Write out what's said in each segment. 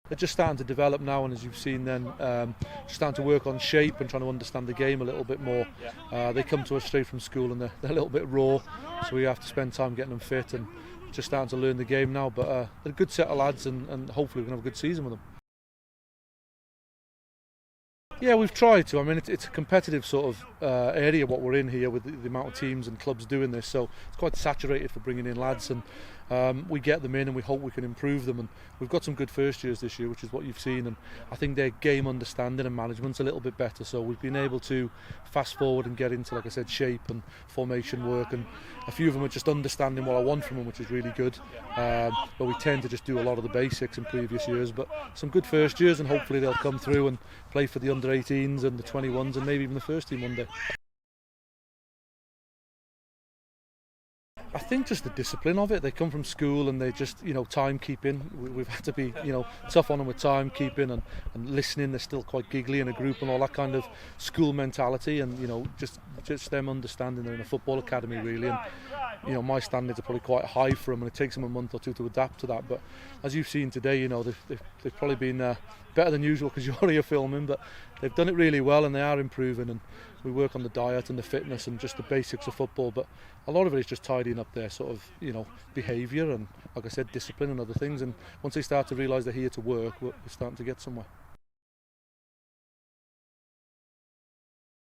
They're just starting to develop now, and as you've seen then, starting to work on shape and trying to understand the game a little bit more. They come to us straight from school and they're a little bit raw, so we have to spend time getting them fit and just starting to learn the game now. But they're a good set of lads, and hopefully we can have a good season with them. Yeah, we've tried to. I mean, it's a competitive sort of area what we're in here with the amount of teams and clubs doing this, so it's quite saturated for bringing in lads, and we get them in and we hope we can improve them. And we've got some good first years this year, which is what you've seen, and I think their game understanding and management's a little bit better, so we've been able to fast forward and get into, like I said, shape and formation work, and a few of them are just understanding what I want from them, which is really good. But we tend to just do a lot of the basics in previous years, but some good first years, and hopefully they'll come through and play for the under 18s and the 21s and maybe even the first team one day. I think just the discipline of it. They come from school and they just, timekeeping. We've had to be, tough on them with timekeeping and listening. They're still quite giggly in a group and all that kind of school mentality, and just them understanding they're in a football academy really. And my standards are probably quite high for them, and it takes them a month or two to adapt to that. But as you've seen today, they've probably been better than usual because you're here filming, but they've done it really well and they are improving. And we work on the diet and the fitness and just the basics of football, but a lot of it is just tidying up their sort of behaviour and, like I said, discipline and other things. And once they start to realise they're here to work, we're starting to get somewhere.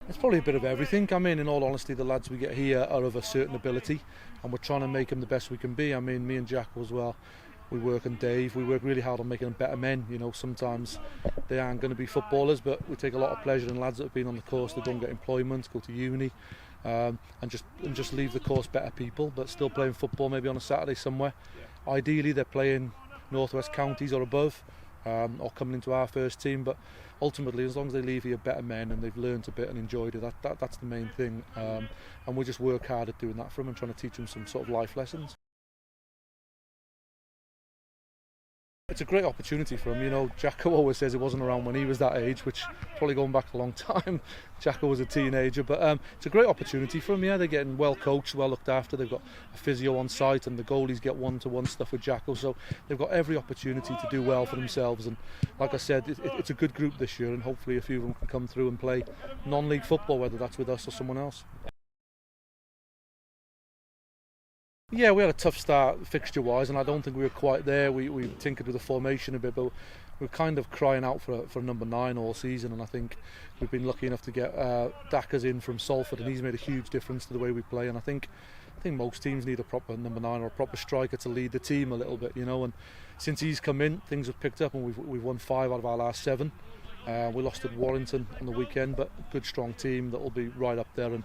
It's probably a bit of everything. I mean, in all honesty, the lads we get here are of a certain ability, and we're trying to make them the best we can be. I mean, me and Jack as well, we work, and Dave, we work really hard on making them better men. Sometimes they aren't going to be footballers, but we take a lot of pleasure in lads that have been on the course, they don't get employment, go to uni, and just leave the course better people, but still playing football maybe on a Saturday somewhere. Ideally, they're playing Northwest counties or above, or coming into our first team, but ultimately as long as they leave here better men and they've learned a bit and enjoyed it, that's the main thing. And we just work hard at doing that for them and trying to teach them some sort of life lessons. It's a great opportunity for him. Jacko always says it wasn't around when he was that age, which probably going back a long time. Jacko was a teenager, but it's a great opportunity for him. Yeah, they're getting well coached, well looked after. They've got a physio on site, and the goalies get one-to-one stuff with Jacko, so they've got every opportunity to do well for themselves. And like I said, it's a good group this year, and hopefully a few of them can come through and play non-league football, whether that's with us or someone else. Yeah, we had a tough start fixture-wise, and I don't think we were quite there. We tinkered with the formation a bit, but we're kind of crying out for number 9 all season, and I think we've been lucky enough to get Dackers in from Salford, and he's made a huge difference to the way we play. And I think most teams need a proper number 9 or a proper striker to lead the team a little bit, And since he's come in, things have picked up, and we've won 5 out of our last 7. We lost at Warrington on the weekend, but a good strong team that will be right up there, and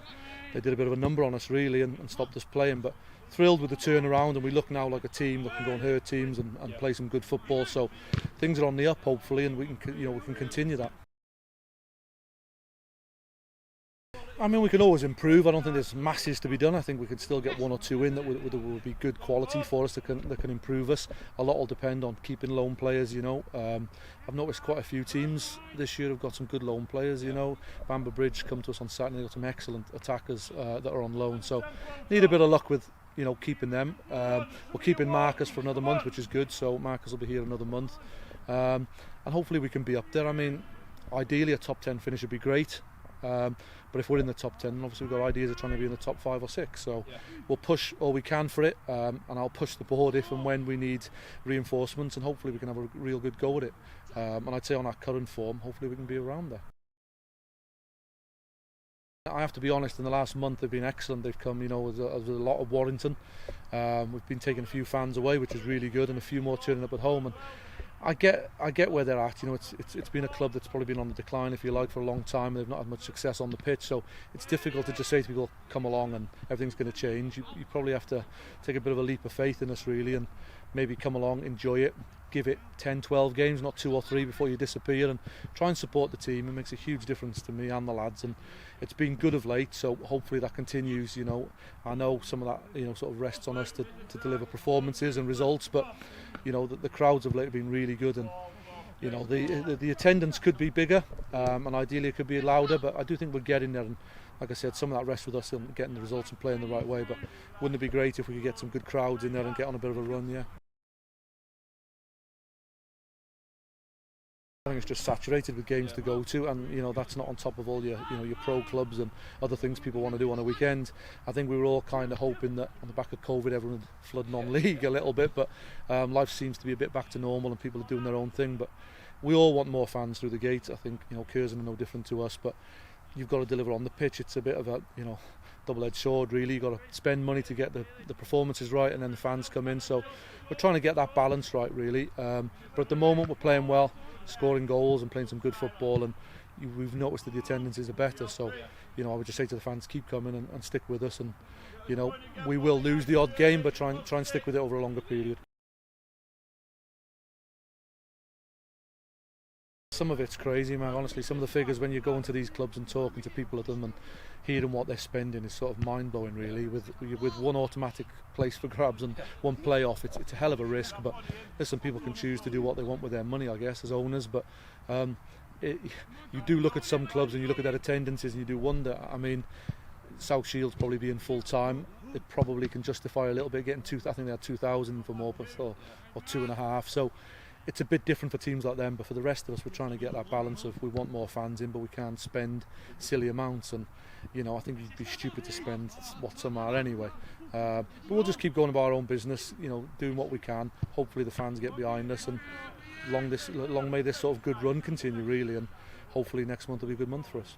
they did a bit of a number on us really and stopped us playing. But thrilled with the turnaround, and we look now like a team that can go and hurt teams and play some good football. So things are on the up hopefully, and we can continue that. I mean, we can always improve. I don't think there's masses to be done. I think we could still get 1 or 2 in that would be good quality for us that can improve us. A lot will depend on keeping loan players. I've noticed quite a few teams this year have got some good loan players. Stalybridge come to us on Saturday. They've got some excellent attackers that are on loan. So need a bit of luck with keeping them. We're keeping Marcus for another month, which is good. So Marcus will be here another month, and hopefully we can be up there. I mean, ideally a top 10 finish would be great. But if we're in the top 10, obviously we've got ideas of trying to be in the top 5 or 6. So we'll push all we can for it, and I'll push the board if and when we need reinforcements, and hopefully we can have a real good go at it. And I'd say on our current form, hopefully we can be around there. I have to be honest, in the last month they've been excellent. They've come, with a lot of Warrington. We've been taking a few fans away, which is really good, and a few more turning up at home. And I get where they're at. It's been a club that's probably been on the decline, if you like, for a long time. They've not had much success on the pitch, so it's difficult to just say to people, come along and everything's going to change. You probably have to take a bit of a leap of faith in us really, and maybe come along, enjoy it, give it 10, 12 games, not 2 or 3 before you disappear, and try and support the team. It makes a huge difference to me and the lads, and it's been good of late, so hopefully that continues. I know some of that sort of rests on us to deliver performances and results, but the crowds of late have been really good, and the attendance could be bigger, and ideally it could be louder, but I do think we're getting there. And like I said, some of that rests with us and getting the results and playing the right way. But wouldn't it be great if we could get some good crowds in there and get on a bit of a run? Yeah. think it's just saturated with games to go to, and that's not on top of all your your pro clubs and other things people want to do on a weekend. I think we were all kind of hoping that on the back of COVID everyone would flood non-league a little bit, but life seems to be a bit back to normal and people are doing their own thing. But we all want more fans through the gate. I think Curzon are no different to us, but you've got to deliver on the pitch. It's a bit of a double-edged sword, really. You've got to spend money to get the performances right, and then the fans come in. So we're trying to get that balance right, really. But at the moment we're playing well, scoring goals and playing some good football, and we've noticed that the attendances are better. So I would just say to the fans, keep coming and stick with us. And we will lose the odd game, but try and stick with it over a longer period. Some of it's crazy, man, honestly. Some of the figures, when you go into these clubs and talking to people at them and hearing what they're spending, is sort of mind-blowing, really. With one automatic place for grabs and one playoff, it's a hell of a risk. But listen, people can choose to do what they want with their money, I guess, as owners. But you do look at some clubs and you look at their attendances and you do wonder. I mean, South Shield's probably being full-time. It probably can justify a little bit getting I think they had 2,000 for Morpeth or 2.5. So it's a bit different for teams like them, but for the rest of us, we're trying to get that balance of we want more fans in, but we can't spend silly amounts. And I think it'd be stupid to spend what some are anyway. But we'll just keep going about our own business, doing what we can. Hopefully the fans get behind us, and long may this sort of good run continue, really, and hopefully next month will be a good month for us.